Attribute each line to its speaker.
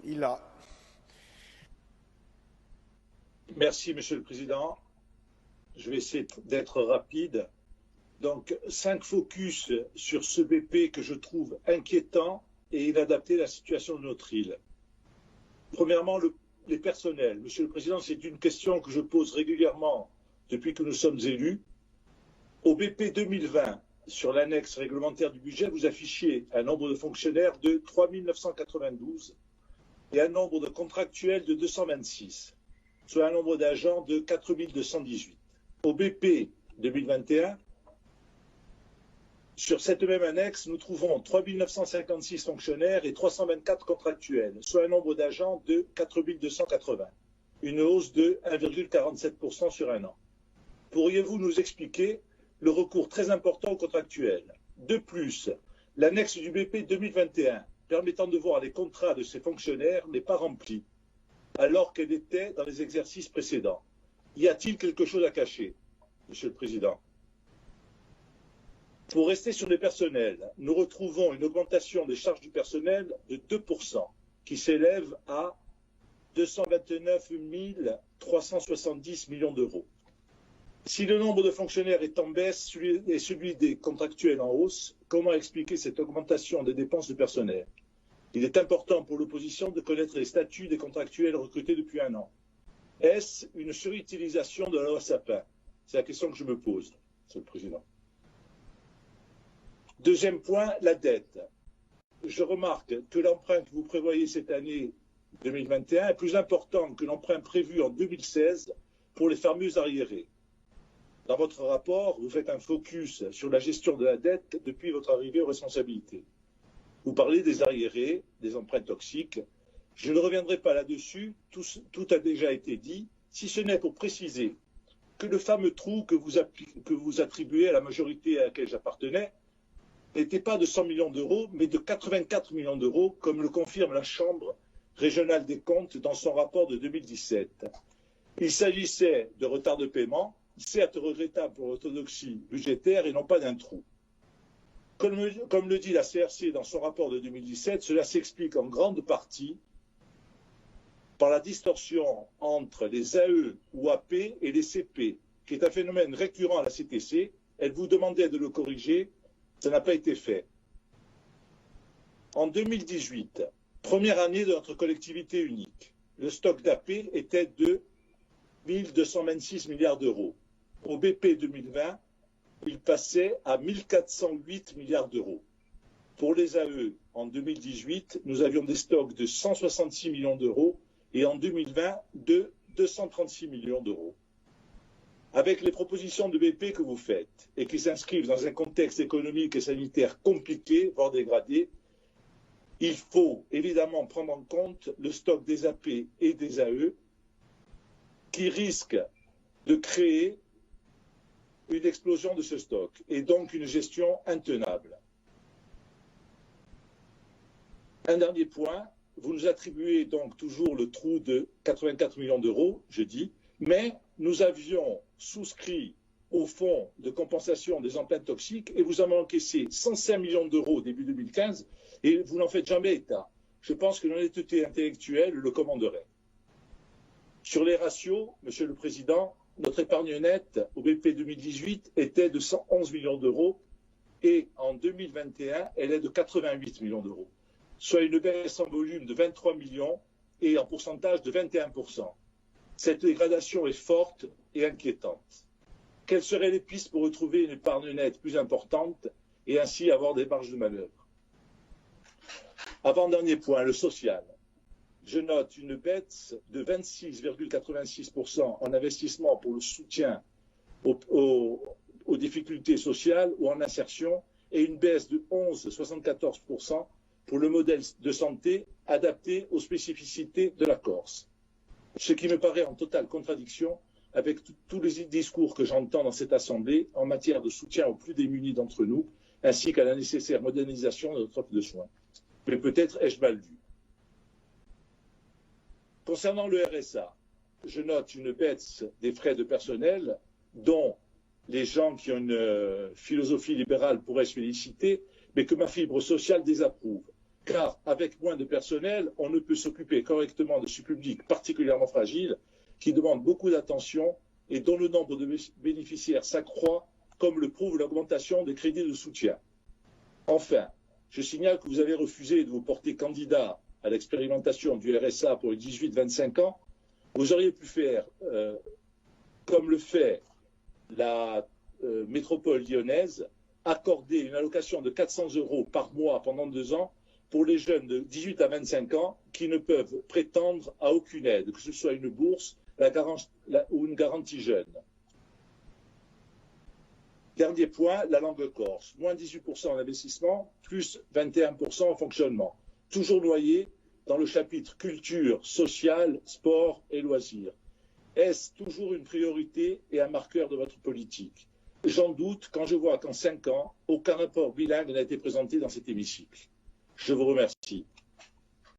Speaker 1: Il a.
Speaker 2: Merci, Monsieur le Président. Je vais essayer d'être rapide. Donc, 5 focus sur ce BP que je trouve inquiétant et inadapté à la situation de notre île. Premièrement, les personnels. Monsieur le Président, c'est une question que je pose régulièrement depuis que nous sommes élus. Au BP 2020, sur l'annexe réglementaire du budget, vous affichiez un nombre de fonctionnaires de 3 992 et un nombre de contractuels de 226, soit un nombre d'agents de 4 218. Au BP 2021, sur cette même annexe, nous trouvons 3 956 fonctionnaires et 324 contractuels, soit un nombre d'agents de 4 280, une hausse de 1,47% sur un an. Pourriez-vous nous expliquer le recours très important aux contractuels? De plus, l'annexe du BP 2021 permettant de voir les contrats de ces fonctionnaires n'est pas remplie, alors qu'elle était dans les exercices précédents. Y a-t-il quelque chose à cacher, Monsieur le Président? Pour rester sur les personnels, nous retrouvons une augmentation des charges du personnel de 2%, qui s'élève à 229 370 millions d'euros. Si le nombre de fonctionnaires est en baisse et celui des contractuels en hausse, comment expliquer cette augmentation des dépenses de personnel? Il est important pour l'opposition de connaître les statuts des contractuels recrutés depuis un an. Est-ce une surutilisation de la loi Sapin? C'est la question que je me pose, Monsieur le Président. Deuxième point, la dette. Je remarque que l'emprunt que vous prévoyez cette année 2021 est plus important que l'emprunt prévu en 2016 pour les fameux arriérés. Dans votre rapport, vous faites un focus sur la gestion de la dette depuis votre arrivée aux responsabilités. Vous parlez des arriérés, des emprunts toxiques. Je ne reviendrai pas là-dessus, tout a déjà été dit, si ce n'est pour préciser que le fameux trou que vous attribuez à la majorité à laquelle j'appartenais n'était pas de 100 millions d'euros, mais de 84 millions d'euros, comme le confirme la Chambre régionale des comptes dans son rapport de 2017. Il s'agissait de retard de paiement, certes regrettable pour l'orthodoxie budgétaire et non pas d'un trou. Comme le dit la CRC dans son rapport de 2017, cela s'explique en grande partie par la distorsion entre les AE ou AP et les CP, qui est un phénomène récurrent à la CTC. Elle vous demandait de le corriger, ça n'a pas été fait. En 2018, première année de notre collectivité unique, le stock d'AP était de 1 226 milliards d'euros. Au BP 2020, il passait à 1 408 milliards d'euros. Pour les AE, en 2018, nous avions des stocks de 166 millions d'euros et en 2020, de 236 millions d'euros. Avec les propositions de BP que vous faites et qui s'inscrivent dans un contexte économique et sanitaire compliqué, voire dégradé, il faut évidemment prendre en compte le stock des AP et des AE qui risquent de créer une explosion de ce stock et donc une gestion intenable. Un dernier point, vous nous attribuez donc toujours le trou de 84 millions d'euros, je dis, mais nous avions souscrit au fonds de compensation des emprunts toxiques et vous en avez encaissé 105 millions d'euros au début 2015 et vous n'en faites jamais état. Je pense que l'honnêteté intellectuelle le commanderait. Sur les ratios, Monsieur le Président, notre épargne nette au BP 2018 était de 111 millions d'euros et en 2021, elle est de 88 millions d'euros, soit une baisse en volume de 23 millions et en pourcentage de 21%. Cette dégradation est forte et inquiétante. Quelles seraient les pistes pour retrouver une épargne nette plus importante et ainsi avoir des marges de manœuvre? Avant-dernier point, le social. Je note une baisse de 26,86% en investissement pour le soutien aux difficultés sociales ou en insertion et une baisse de 11,74% pour le modèle de santé adapté aux spécificités de la Corse. Ce qui me paraît en totale contradiction avec tous les discours que j'entends dans cette Assemblée en matière de soutien aux plus démunis d'entre nous, ainsi qu'à la nécessaire modernisation de notre offre de soins. Mais peut-être ai-je mal vu. Concernant le RSA, je note une baisse des frais de personnel dont les gens qui ont une philosophie libérale pourraient se féliciter, mais que ma fibre sociale désapprouve. car avec moins de personnel, on ne peut s'occuper correctement de ce public particulièrement fragile qui demande beaucoup d'attention et dont le nombre de bénéficiaires s'accroît, comme le prouve l'augmentation des crédits de soutien. Enfin, je signale que vous avez refusé de vous porter candidat à l'expérimentation du RSA pour les 18-25 ans. Vous auriez pu faire, comme le fait la métropole lyonnaise, accorder une allocation de 400 € par mois pendant 2 ans pour les jeunes de 18 à 25 ans qui ne peuvent prétendre à aucune aide, que ce soit une bourse ou une garantie jeune. Dernier point, la langue corse. Moins 18% en investissement, plus 21% en fonctionnement. Toujours noyé dans le chapitre culture, social, sport et loisirs. Est-ce toujours une priorité et un marqueur de votre politique? J'en doute quand je vois qu'en 5 ans, aucun rapport bilingue n'a été présenté dans cet hémicycle. Je vous remercie.